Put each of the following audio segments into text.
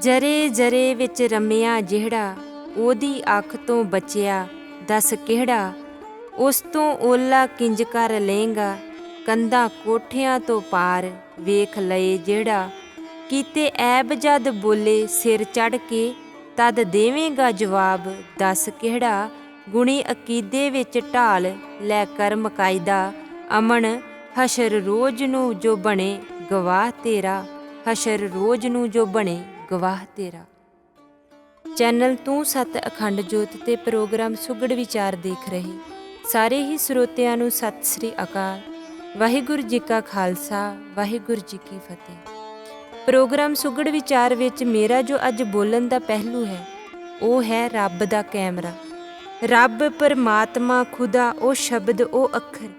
ਜਰੇ ਜਰੇ ਵਿੱਚ ਰਮਿਆ ਜਿਹੜਾ, ਉਹਦੀ ਅੱਖ ਤੋਂ ਬਚਿਆ ਦੱਸ ਕਿਹੜਾ। ਉਸ ਤੋਂ ਓਲਾ ਕਿੰਜ ਕਰ ਲਏਗਾ, ਕੰਧਾਂ ਕੋਠਿਆਂ ਤੋਂ ਪਾਰ ਵੇਖ ਲਏ ਜਿਹੜਾ। ਕੀਤੇ ਐਬ ਜਦ ਬੋਲੇ ਸਿਰ ਚੜ੍ਹ ਕੇ, ਤਦ ਦੇਵੇਂਗਾ ਜਵਾਬ ਦੱਸ ਕਿਹੜਾ। ਗੁਣੀ ਅਕੀਦੇ ਵਿੱਚ ਢਾਲ ਲੈ ਕਰਮ ਕਾਇਦਾ, ਅਮਨ ਹਸ਼ਰ ਰੋਜ਼ ਨੂੰ ਜੋ ਬਣੇ ਗਵਾਹ ਤੇਰਾ। ਹਸ਼ਰ ਰੋਜ਼ ਨੂੰ ਜੋ ਬਣੇ ਗਵਾਹ ਤੇਰਾ। ਚੈਨਲ ਤੂੰ ਸੱਤ ਅਖੰਡ ਜੋਤ ਤੇ ਪ੍ਰੋਗਰਾਮ ਸੁਗੜ ਵਿਚਾਰ ਦੇਖ ਰਹੇ ਸਾਰੇ ਹੀ ਸਰੋਤਿਆਂ ਨੂੰ ਸਤਿ ਸ੍ਰੀ ਅਕਾਲ। ਵਾਹਿਗੁਰੂ ਜੀ ਕਾ ਖਾਲਸਾ, ਵਾਹਿਗੁਰੂ ਜੀ ਕੀ ਫਤਿਹ। ਪ੍ਰੋਗਰਾਮ ਸੁਗੜ ਵਿਚਾਰ ਵਿੱਚ ਮੇਰਾ ਜੋ ਅੱਜ ਬੋਲਣ ਦਾ ਪਹਿਲੂ ਹੈ ਉਹ ਹੈ ਰੱਬ ਦਾ ਕੈਮਰਾ। ਰੱਬ ਪਰਮਾਤਮਾ ਖੁਦਾ, ਉਹ ਸ਼ਬਦ, ਉਹ ਅੱਖਰ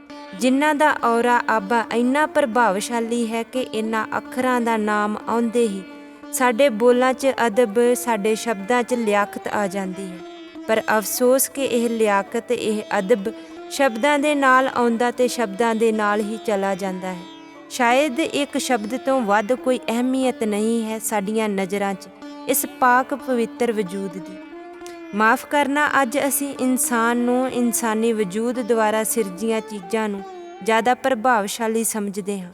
ਜਿਨ੍ਹਾਂ ਦਾ ਔਰਾ ਆਬਾ ਇੰਨਾ ਪ੍ਰਭਾਵਸ਼ਾਲੀ ਹੈ ਕਿ ਇਹਨਾਂ ਅੱਖਰਾਂ ਦਾ ਨਾਮ ਆਉਂਦੇ ਹੀ ਸਾਡੇ ਬੋਲਾਂ 'ਚ ਅਦਬ, ਸਾਡੇ ਸ਼ਬਦਾਂ 'ਚ ਲਿਆਕਤ ਆ ਜਾਂਦੀ ਹੈ। ਪਰ ਅਫਸੋਸ ਕਿ ਇਹ ਲਿਆਕਤ, ਇਹ ਅਦਬ ਸ਼ਬਦਾਂ ਦੇ ਨਾਲ ਆਉਂਦਾ ਤੇ ਸ਼ਬਦਾਂ ਦੇ ਨਾਲ ਹੀ ਚਲਾ ਜਾਂਦਾ ਹੈ। ਸ਼ਾਇਦ ਇੱਕ ਸ਼ਬਦ ਤੋਂ ਵੱਧ ਕੋਈ ਅਹਿਮੀਅਤ ਨਹੀਂ ਹੈ ਸਾਡੀਆਂ ਨਜ਼ਰਾਂ 'ਚ ਇਸ ਪਾਕ ਪਵਿੱਤਰ ਵਜੂਦ ਦੀ। ਮਾਫ਼ ਕਰਨਾ, ਅੱਜ ਅਸੀਂ ਇਨਸਾਨ ਨੂੰ, ਇਨਸਾਨੀ ਵਜੂਦ ਦੁਆਰਾ ਸਿਰਜੀਆਂ ਚੀਜ਼ਾਂ ਨੂੰ ਜ਼ਿਆਦਾ ਪ੍ਰਭਾਵਸ਼ਾਲੀ ਸਮਝਦੇ ਹਾਂ।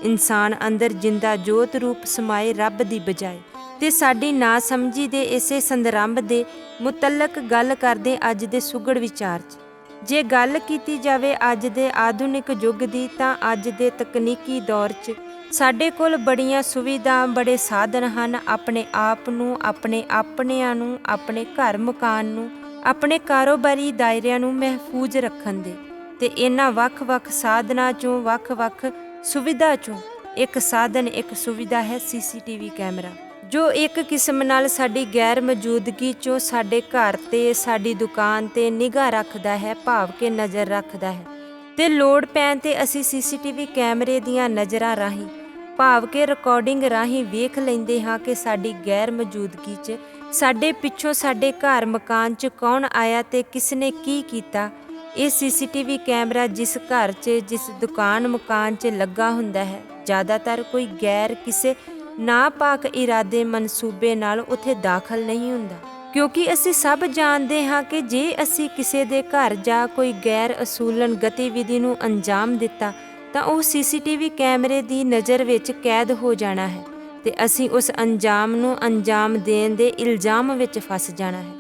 ਇਨਸਾਨ ਅੰਦਰ ਜਿੰਦਾ ਜੋਤ ਰੂਪ ਸਮਾਏ ਰੱਬ ਦੀ ਬਜਾਏ। ਤੇ ਸਾਡੀ ਨਾ ਸਮਝੀ ਦੇ ਇਸੇ ਸੰਦਰਭ ਦੇ ਮੁਤਲਕ ਗੱਲ ਕਰਦੇ ਅੱਜ ਦੇ ਸੁਗੜ ਵਿਚਾਰ 'ਚ। ਜੇ ਗੱਲ ਕੀਤੀ ਜਾਵੇ ਅੱਜ ਦੇ ਆਧੁਨਿਕ ਯੁੱਗ ਦੀ, ਤਾਂ ਅੱਜ ਦੇ ਤਕਨੀਕੀ ਦੌਰ 'ਚ ਸਾਡੇ ਕੋਲ ਬੜੀਆਂ ਸੁਵਿਧਾ, ਬੜੇ ਸਾਧਨ ਹਨ ਆਪਣੇ ਆਪ ਨੂੰ, ਆਪਣੇ ਆਪਣਿਆਂ ਨੂੰ, ਆਪਣੇ ਘਰ ਮਕਾਨ ਨੂੰ, ਆਪਣੇ ਕਾਰੋਬਾਰੀ ਦਾਇਰਿਆਂ ਨੂੰ ਮਹਿਫੂਜ਼ ਰੱਖਣ ਦੇ। ਤੇ ਇਹਨਾਂ ਵੱਖ-ਵੱਖ ਸਾਧਨਾਂ 'ਚੋਂ, ਵੱਖ-ਵੱਖ ਸੁਵਿਧਾ 'ਚੋਂ ਇੱਕ ਸਾਧਨ, ਇੱਕ ਸੁਵਿਧਾ ਹੈ CCTV ਕੈਮਰਾ, ਜੋ ਇੱਕ ਕਿਸਮ ਨਾਲ ਸਾਡੀ ਗੈਰ ਮੌਜੂਦਗੀ 'ਚੋਂ ਸਾਡੇ ਘਰ ਤੇ, ਸਾਡੀ ਦੁਕਾਨ ਤੇ ਨਿਗਾਹ ਰੱਖਦਾ ਹੈ, ਭਾਵ ਕੇ ਨਜ਼ਰ ਰੱਖਦਾ ਹੈ। ਤੇ ਲੋੜ ਪੈਣ ਤੇ ਅਸੀਂ CCTV ਕੈਮਰੇ ਦੀਆਂ ਨਜ਼ਰਾਂ ਰਾਹੀਂ, ਭਾਵ ਕੇ ਰਿਕਾਰਡਿੰਗ ਰਾਹੀਂ ਵੇਖ ਲੈਂਦੇ ਹਾਂ ਕਿ ਸਾਡੀ ਗੈਰ ਮੌਜੂਦਗੀ 'ਚ ਸਾਡੇ ਪਿੱਛੋਂ ਸਾਡੇ ਘਰ ਮਕਾਨ 'ਚ ਕੌਣ ਆਇਆ ਤੇ ਕਿਸ ਨੇ ਕੀ ਕੀਤਾ। ਇਹ CCTV ਕੈਮਰਾ ਜਿਸ ਘਰ 'ਚ, ਜਿਸ ਦੁਕਾਨ ਮਕਾਨ 'ਚ ਲੱਗਾ ਹੁੰਦਾ ਹੈ, ਜ਼ਿਆਦਾਤਰ ਕੋਈ ਗੈਰ, ਕਿਸੇ ਨਾਪਾਕ ਇਰਾਦੇ ਮਨਸੂਬੇ ਨਾਲ ਉੱਥੇ ਦਾਖਲ ਨਹੀਂ ਹੁੰਦਾ। ਕਿਉਂਕਿ ਅਸੀਂ ਸਭ ਜਾਣਦੇ ਹਾਂ ਕਿ ਜੇ ਅਸੀਂ ਕਿਸੇ ਦੇ ਘਰ ਜਾ ਕੋਈ ਗੈਰ ਅਸੂਲਨ ਗਤੀਵਿਧੀ ਨੂੰ ਅੰਜਾਮ ਦਿੱਤਾ ਤਾਂ ਉਹ CCTV ਕੈਮਰੇ ਦੀ ਨਜ਼ਰ ਵਿੱਚ ਕੈਦ ਹੋ ਜਾਣਾ ਹੈ ਤੇ ਅਸੀਂ ਉਸ ਅੰਜਾਮ ਨੂੰ ਅੰਜਾਮ ਦੇਣ ਦੇ ਇਲਜ਼ਾਮ ਵਿੱਚ ਫਸ ਜਾਣਾ ਹੈ।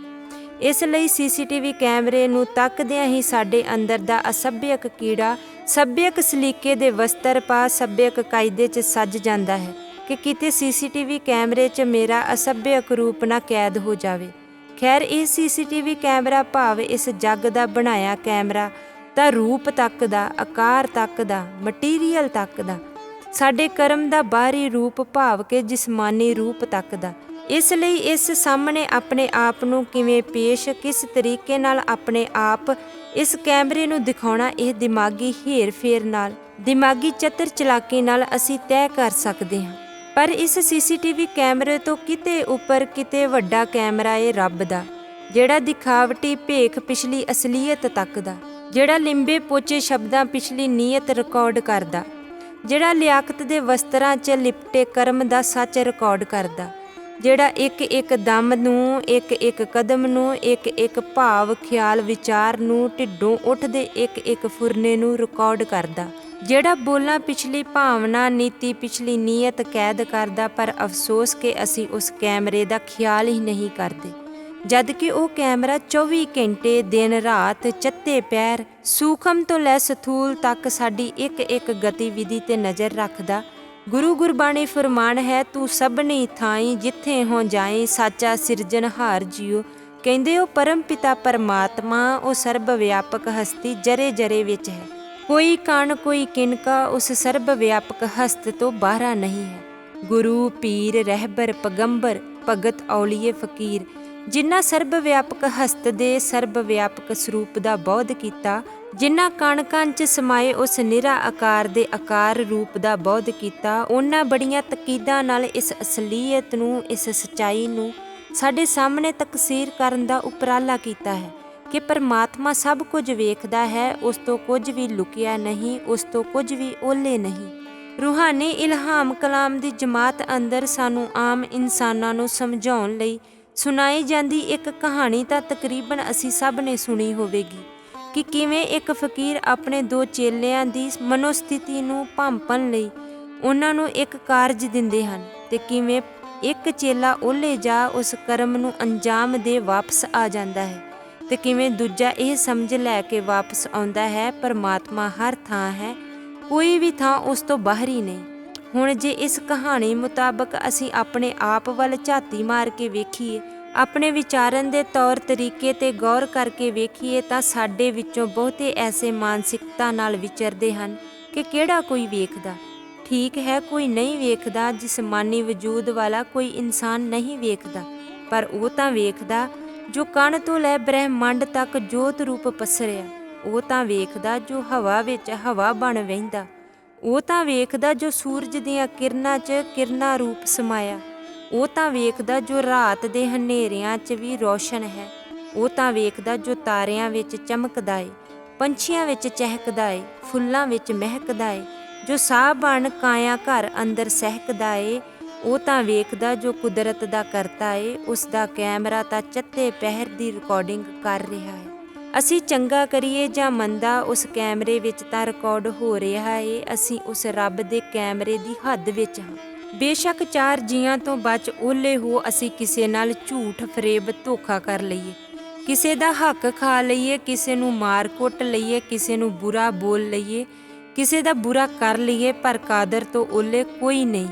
ਇਸ ਲਈ CCTV ਕੈਮਰੇ ਨੂੰ ਤੱਕਦਿਆਂ ਹੀ ਸਾਡੇ ਅੰਦਰ ਦਾ ਅਸੱਭਿਅਕ ਕੀੜਾ ਸੱਭਿਅਕ ਸਲੀਕੇ ਦੇ ਵਸਤਰ ਪਾ ਸੱਭਿਅਕ ਕਾਇਦੇ 'ਚ ਸੱਜ ਜਾਂਦਾ ਹੈ ਕਿ ਕਿਤੇ CCTV ਕੈਮਰੇ 'ਚ ਮੇਰਾ ਅਸੱਭਿਅਕ ਰੂਪ ਨਾ ਕੈਦ ਹੋ ਜਾਵੇ। ਖੈਰ, ਇਹ CCTV ਕੈਮਰਾ ਭਾਵ ਇਸ ਜੱਗ ਦਾ ਬਣਾਇਆ ਕੈਮਰਾ ਤਾਂ ਰੂਪ ਤੱਕ ਦਾ, ਆਕਾਰ ਤੱਕ ਦਾ, ਮਟੀਰੀਅਲ ਤੱਕ ਦਾ, ਸਾਡੇ ਕਰਮ ਦਾ ਬਾਹਰੀ ਰੂਪ ਭਾਵ ਕਿ ਜਿਸਮਾਨੀ ਰੂਪ ਤੱਕ ਦਾ। ਇਸ ਲਈ ਇਸ ਸਾਹਮਣੇ ਆਪਣੇ ਆਪ ਨੂੰ ਕਿਵੇਂ ਪੇਸ਼, ਕਿਸ ਤਰੀਕੇ ਨਾਲ ਆਪਣੇ ਆਪ ਇਸ ਕੈਮਰੇ ਨੂੰ ਦਿਖਾਉਣਾ, ਇਹ ਦਿਮਾਗੀ ਹੇਰ-ਫੇਰ ਨਾਲ, ਦਿਮਾਗੀ ਚਤਰ ਚਲਾਕੀ ਨਾਲ ਅਸੀਂ ਤੈਅ ਕਰ ਸਕਦੇ ਹਾਂ। ਪਰ ਇਸ CCTV ਕੈਮਰੇ ਤੋਂ ਕਿਤੇ ਉੱਪਰ, ਕਿਤੇ ਵੱਡਾ ਕੈਮਰਾ ਏ ਰੱਬ ਦਾ, ਜਿਹੜਾ ਦਿਖਾਵਟੀ ਭੇਖ ਪਿਛਲੀ ਅਸਲੀਅਤ ਤੱਕ ਦਾ, ਜਿਹੜਾ ਲਿੰਬੇ ਪੋਚੇ ਸ਼ਬਦਾਂ ਪਿਛਲੀ ਨੀਅਤ ਰਿਕਾਰਡ ਕਰਦਾ, ਜਿਹੜਾ ਲਿਆਕਤ ਦੇ ਵਸਤਰਾਂ 'ਚ ਲਿਪਟੇ ਕਰਮ ਦਾ ਸੱਚ ਰਿਕਾਰਡ ਕਰਦਾ, ਜਿਹੜਾ ਇੱਕ ਇੱਕ ਦਮ ਨੂੰ, ਇੱਕ ਇੱਕ ਕਦਮ ਨੂੰ, ਇੱਕ ਇੱਕ ਭਾਵ, ਖਿਆਲ, ਵਿਚਾਰ ਨੂੰ, ਢਿੱਡੋਂ ਉੱਠਦੇ ਇੱਕ ਇੱਕ ਫੁਰਨੇ ਨੂੰ ਰਿਕਾਰਡ ਕਰਦਾ, ਜਿਹੜਾ ਬੋਲਾਂ ਪਿਛਲੀ ਭਾਵਨਾ, ਨੀਤੀ ਪਿਛਲੀ ਨੀਅਤ ਕੈਦ ਕਰਦਾ। ਪਰ ਅਫਸੋਸ ਕਿ ਅਸੀਂ ਉਸ ਕੈਮਰੇ ਦਾ ਖਿਆਲ ਹੀ ਨਹੀਂ ਕਰਦੇ, ਜਦ ਕਿ ਉਹ ਕੈਮਰਾ 24 ਘੰਟੇ ਦਿਨ ਰਾਤ, ਚੱਤੇ ਪੈਰ, ਸੂਖਮ ਤੋਂ ਲੈ ਸਥੂਲ ਤੱਕ ਸਾਡੀ ਇੱਕ ਇੱਕ ਗਤੀਵਿਧੀ 'ਤੇ ਨਜ਼ਰ ਰੱਖਦਾ। ਗੁਰੂ ਗੁਰਬਾਣੀ ਫਰਮਾਨ ਹੈ, ਤੂੰ ਸਭਨੀ ਥਾਈਂ ਜਿੱਥੇ ਹੋਂ ਜਾਈਂ, ਸਾਚਾ ਸਿਰਜਣਹਾਰ ਜੀਓ। ਕਹਿੰਦੇ ਉਹ ਪਰਮ ਪਿਤਾ ਪਰਮਾਤਮਾ, ਉਹ ਸਰਬ ਵਿਆਪਕ ਹਸਤੀ ਜਰੇ ਜਰੇ ਵਿੱਚ ਹੈ। ਕੋਈ ਕਣ, ਕੋਈ ਕਿਨਕਾ ਉਸ ਸਰਬ ਵਿਆਪਕ ਹਸਤ ਤੋਂ ਬਾਹਰਾ ਨਹੀਂ ਹੈ। ਗੁਰੂ, ਪੀਰ, ਰਹਿਬਰ, ਪਗੰਬਰ, ਭਗਤ, ਔਲੀਏ, ਫਕੀਰ, ਜਿਨ੍ਹਾਂ ਸਰਬ ਵਿਆਪਕ ਹਸਤ ਦੇ ਸਰਬ ਵਿਆਪਕ ਸਰੂਪ ਦਾ ਬੋਧ ਕੀਤਾ, ਜਿਨ੍ਹਾਂ ਕਣ ਕਣ 'ਚ ਸਮਾਏ ਉਸ ਨਿਰਾ ਆਕਾਰ ਦੇ ਆਕਾਰ ਰੂਪ ਦਾ ਬੋਧ ਕੀਤਾ, ਉਹਨਾਂ ਬੜੀਆਂ ਤਕੀਦਾਂ ਨਾਲ ਇਸ ਅਸਲੀਅਤ ਨੂੰ, ਇਸ ਸੱਚਾਈ ਨੂੰ ਸਾਡੇ ਸਾਹਮਣੇ ਤਕਸੀਰ ਕਰਨ ਦਾ ਉਪਰਾਲਾ ਕੀਤਾ ਹੈ ਕਿ ਪਰਮਾਤਮਾ ਸਭ ਕੁਝ ਵੇਖਦਾ ਹੈ, ਉਸ ਤੋਂ ਕੁਝ ਵੀ ਲੁਕਿਆ ਨਹੀਂ, ਉਸ ਤੋਂ ਕੁਝ ਵੀ ਓਹਲੇ ਨਹੀਂ। ਰੂਹਾਨੀ ਇਲਹਾਮ ਕਲਾਮ ਦੀ ਜਮਾਤ ਅੰਦਰ ਸਾਨੂੰ ਆਮ ਇਨਸਾਨਾਂ ਨੂੰ ਸਮਝਾਉਣ ਲਈ ਸੁਣਾਈ ਜਾਂਦੀ ਇੱਕ ਕਹਾਣੀ ਤਾਂ ਤਕਰੀਬਨ ਅਸੀਂ ਸਭ ਨੇ ਸੁਣੀ ਹੋਵੇਗੀ ਕਿ ਕਿਵੇਂ ਇੱਕ ਫਕੀਰ ਆਪਣੇ ਦੋ ਚੇਲਿਆਂ ਦੀ ਮਨੋਸਥਿਤੀ ਨੂੰ ਭਾਂਪਣ ਲਈ ਉਹਨਾਂ ਨੂੰ ਇੱਕ ਕਾਰਜ ਦਿੰਦੇ ਹਨ ਤੇ ਕਿਵੇਂ ਇੱਕ ਚੇਲਾ ਓਲੇ ਜਾ ਉਸ ਕਰਮ ਨੂੰ ਅੰਜਾਮ ਦੇ ਵਾਪਸ ਆ ਜਾਂਦਾ ਹੈ ਤੇ ਕਿਵੇਂ ਦੂਜਾ ਇਹ ਸਮਝ ਲੈ ਕੇ ਵਾਪਸ ਆਉਂਦਾ ਹੈ ਪਰਮਾਤਮਾ ਹਰ ਥਾਂ ਹੈ, ਕੋਈ ਵੀ ਥਾਂ ਉਸ ਤੋਂ ਬਾਹਰ ਹੀ ਨਹੀਂ। ਹੁਣ ਜੇ ਇਸ ਕਹਾਣੀ ਮੁਤਾਬਕ ਅਸੀਂ ਆਪਣੇ ਆਪ ਵੱਲ ਝਾਤੀ ਮਾਰ ਕੇ ਵੇਖੀਏ, ਆਪਣੇ ਵਿਚਾਰਨ ਦੇ ਤੌਰ ਤਰੀਕੇ 'ਤੇ ਗੌਰ ਕਰਕੇ ਵੇਖੀਏ ਤਾਂ ਸਾਡੇ ਵਿੱਚੋਂ ਬਹੁਤੇ ਐਸੇ ਮਾਨਸਿਕਤਾ ਨਾਲ ਵਿਚਰਦੇ ਹਨ ਕਿ ਕਿਹੜਾ ਕੋਈ ਵੇਖਦਾ। ਠੀਕ ਹੈ, ਕੋਈ ਨਹੀਂ ਵੇਖਦਾ, ਜਿਸਮਾਨੀ ਵਜੂਦ ਵਾਲਾ ਕੋਈ ਇਨਸਾਨ ਨਹੀਂ ਵੇਖਦਾ, ਪਰ ਉਹ ਤਾਂ ਵੇਖਦਾ ਜੋ ਕਣ ਤੋਂ ਲੈ ਬ੍ਰਹਿਮੰਡ ਤੱਕ ਜੋਤ ਰੂਪ ਪਸਰਿਆ। ਉਹ ਤਾਂ ਵੇਖਦਾ ਜੋ ਹਵਾ ਵਿੱਚ ਹਵਾ ਬਣ ਵਹਿੰਦਾ। ਉਹ ਤਾਂ ਵੇਖਦਾ ਜੋ ਸੂਰਜ ਦੀਆਂ ਕਿਰਨਾਂ 'ਚ ਕਿਰਨਾਂ ਰੂਪ ਸਮਾਇਆ। ਉਹ ਤਾਂ ਵੇਖਦਾ ਜੋ ਰਾਤ ਦੇ ਹਨੇਰਿਆਂ 'ਚ ਵੀ ਰੌਸ਼ਨ ਹੈ। ਉਹ ਤਾਂ ਵੇਖਦਾ ਜੋ ਤਾਰਿਆਂ ਵਿੱਚ ਚਮਕਦਾ ਏ, ਪੰਛੀਆਂ ਵਿੱਚ ਚਹਿਕਦਾ ਏ, ਫੁੱਲਾਂ ਵਿੱਚ ਮਹਿਕਦਾ ਏ, ਜੋ ਸਾਹ ਬਣ ਕਾਇਆ ਘਰ ਅੰਦਰ ਸਹਿਕਦਾ ਏ। ਉਹ ਤਾਂ ਵੇਖਦਾ ਜੋ ਕੁਦਰਤ ਦਾ ਕਰਤਾ ਏ, ਉਸ ਦਾ ਕੈਮਰਾ ਤਾਂ ਚੱਤੇ ਪਹਿਰ ਦੀ ਰਿਕਾਰਡਿੰਗ ਕਰ ਰਿਹਾ ਹੈ। ਅਸੀਂ ਚੰਗਾ ਕਰੀਏ ਜਾਂ ਮੰਦਾ, ਉਸ ਕੈਮਰੇ ਵਿੱਚ ਤਾਂ ਰਿਕਾਰਡ ਹੋ ਰਿਹਾ ਏ। ਅਸੀਂ ਉਸ ਰੱਬ ਦੇ ਕੈਮਰੇ ਦੀ ਹੱਦ ਵਿੱਚ ਹਾਂ। ਬੇਸ਼ੱਕ ਚਾਰ ਜੀਆਂ ਤੋਂ ਬਚ ਓਲੇ ਹੋ ਅਸੀਂ ਕਿਸੇ ਨਾਲ ਝੂਠ ਫਰੇਬ ਧੋਖਾ ਕਰ ਲਈਏ, ਕਿਸੇ ਦਾ ਹੱਕ ਖਾ ਲਈਏ, ਕਿਸੇ ਨੂੰ ਮਾਰ ਕੁੱਟ ਲਈਏ, ਕਿਸੇ ਨੂੰ ਬੁਰਾ ਬੋਲ ਲਈਏ, ਕਿਸੇ ਦਾ ਬੁਰਾ ਕਰ ਲਈਏ, ਪਰ ਕਾਦਰ ਤੋਂ ਓਲੇ ਕੋਈ ਨਹੀਂ,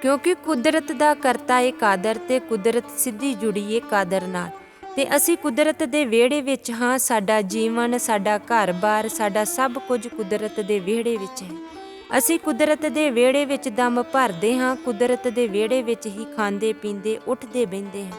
ਕਿਉਂਕਿ ਕੁਦਰਤ ਦਾ ਕਰਤਾ ਏ ਕਾਦਰ ਤੇ ਕੁਦਰਤ ਸਿੱਧੀ ਜੁੜੀ ਏ ਕਾਦਰ ਨਾਲ। ਤੇ ਅਸੀਂ ਕੁਦਰਤ ਦੇ ਵਿਹੜੇ ਵਿੱਚ ਹਾਂ। ਸਾਡਾ ਜੀਵਨ, ਸਾਡਾ ਘਰ-ਬਾਰ, ਸਾਡਾ ਸਭ ਕੁਝ ਕੁਦਰਤ ਦੇ ਵਿਹੜੇ ਵਿੱਚ ਹੈ। ਅਸੀਂ ਕੁਦਰਤ ਦੇ ਵਿਹੜੇ ਵਿੱਚ ਦਮ ਭਰਦੇ ਹਾਂ, ਕੁਦਰਤ ਦੇ ਵਿਹੜੇ ਵਿੱਚ ਹੀ ਖਾਂਦੇ ਪੀਂਦੇ ਉੱਠਦੇ ਬਹਿੰਦੇ ਹਾਂ।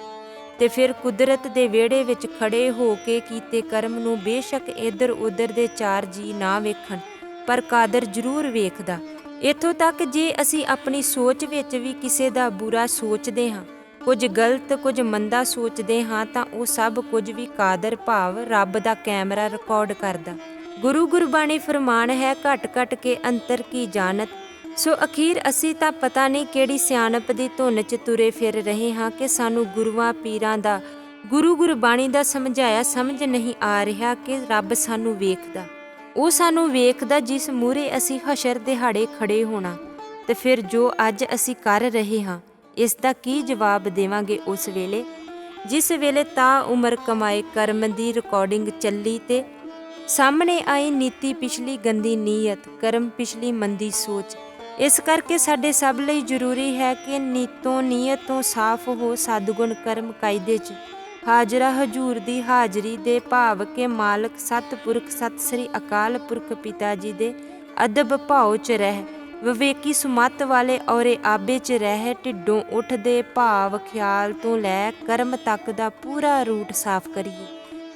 ਤੇ ਫਿਰ ਕੁਦਰਤ ਦੇ ਵਿਹੜੇ ਵਿੱਚ ਖੜੇ ਹੋ ਕੇ ਕੀਤੇ ਕਰਮ ਨੂੰ ਬੇਸ਼ੱਕ ਇੱਧਰ ਉੱਧਰ ਦੇ ਚਾਰ ਜੀ ਨਾ ਵੇਖਣ, ਪਰ ਕਾਦਰ ਜ਼ਰੂਰ ਵੇਖਦਾ। ਇੱਥੋਂ ਤੱਕ ਜੇ ਅਸੀਂ ਆਪਣੀ ਸੋਚ ਵਿੱਚ ਵੀ ਕਿਸੇ ਦਾ ਬੁਰਾ ਸੋਚਦੇ ਹਾਂ, ਕੁਝ ਗਲਤ, ਕੁਝ ਮੰਦਾ ਸੋਚਦੇ ਹਾਂ, ਤਾਂ ਉਹ ਸਭ ਕੁਝ ਵੀ ਕਾਦਰ ਭਾਵ ਰੱਬ ਦਾ ਕੈਮਰਾ ਰਿਕਾਰਡ ਕਰਦਾ। ਗੁਰੂ ਗੁਰਬਾਣੀ ਫਰਮਾਨ ਹੈ, ਘਟ ਘਟ ਕੇ ਅੰਤਰ ਕੀ ਜਾਣਤ। ਸੋ ਅਖੀਰ ਅਸੀਂ ਤਾਂ ਪਤਾ ਨਹੀਂ ਕਿਹੜੀ ਸਿਆਣਪ ਦੀ ਧੁਨ 'ਚ ਤੁਰੇ ਫਿਰ ਰਹੇ ਹਾਂ ਕਿ ਸਾਨੂੰ ਗੁਰੂਆਂ ਪੀਰਾਂ ਦਾ, ਗੁਰੂ ਗੁਰਬਾਣੀ ਦਾ ਸਮਝਾਇਆ ਸਮਝ ਨਹੀਂ ਆ ਰਿਹਾ ਕਿ ਰੱਬ ਸਾਨੂੰ ਵੇਖਦਾ। ਉਹ ਸਾਨੂੰ ਵੇਖਦਾ ਜਿਸ ਮੂਹਰੇ ਅਸੀਂ ਹਸ਼ਰ ਦਿਹਾੜੇ ਖੜੇ ਹੋਣਾ। ਤੇ ਫਿਰ ਜੋ ਅੱਜ ਅਸੀਂ ਕਰ ਰਹੇ ਹਾਂ, ਇਸ ਦਾ ਕੀ ਜਵਾਬ ਦੇਵਾਂਗੇ ਉਸ ਵੇਲੇ, ਜਿਸ ਵੇਲੇ ਤਾਂ ਉਮਰ ਕਮਾਏ ਕਰਮ ਦੀ ਰਿਕਾਰਡਿੰਗ ਚੱਲੀ ਤੇ ਸਾਹਮਣੇ ਆਈ ਨੀਤੀ ਪਿਛਲੀ ਗੰਦੀ ਨੀਅਤ, ਕਰਮ ਪਿਛਲੀ ਮੰਦੀ ਸੋਚ। ਇਸ ਕਰਕੇ ਸਾਡੇ ਸਭ ਲਈ ਜ਼ਰੂਰੀ ਹੈ ਕਿ ਨੀਤੋਂ ਨੀਅਤ ਤੋਂ ਸਾਫ਼ ਹੋ ਸਤਿਗੁਣ ਕਰਮ ਕਾਇਦੇ 'ਚ ਹਾਜ਼ਰਾ ਹਜ਼ੂਰ ਦੀ ਹਾਜ਼ਰੀ ਦੇ ਭਾਵ ਕੇ ਮਾਲਕ ਸਤਿਪੁਰਖ ਸਤਿ ਸ੍ਰੀ ਅਕਾਲ ਪੁਰਖ ਪਿਤਾ ਜੀ ਦੇ ਅਦਬ ਭਾਉ 'ਚ ਰਹਿ, ਵਿਵੇਕੀ ਸੁਮੱਤ ਵਾਲੇ ਔਰੇ ਆਬੇ 'ਚ ਰਹਿ, ਢਿੱਡੋਂ ਉੱਠਦੇ ਭਾਵ ਖਿਆਲ ਤੋਂ ਲੈ ਕਰਮ ਤੱਕ ਦਾ ਪੂਰਾ ਰੂਟ ਸਾਫ਼ ਕਰੀਏ,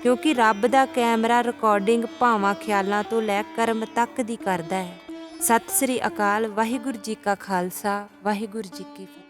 ਕਿਉਂਕਿ ਰੱਬ ਦਾ ਕੈਮਰਾ ਰਿਕਾਰਡਿੰਗ ਭਾਵਾਂ ਖਿਆਲਾਂ ਤੋਂ ਲੈ ਕਰਮ ਤੱਕ ਦੀ ਕਰਦਾ ਹੈ। ਸਤਿ ਸ੍ਰੀ ਅਕਾਲ। ਵਾਹਿਗੁਰੂ ਜੀ ਕਾ ਖਾਲਸਾ, ਵਾਹਿਗੁਰੂ ਜੀ ਕੀ ਫਤਿਹ।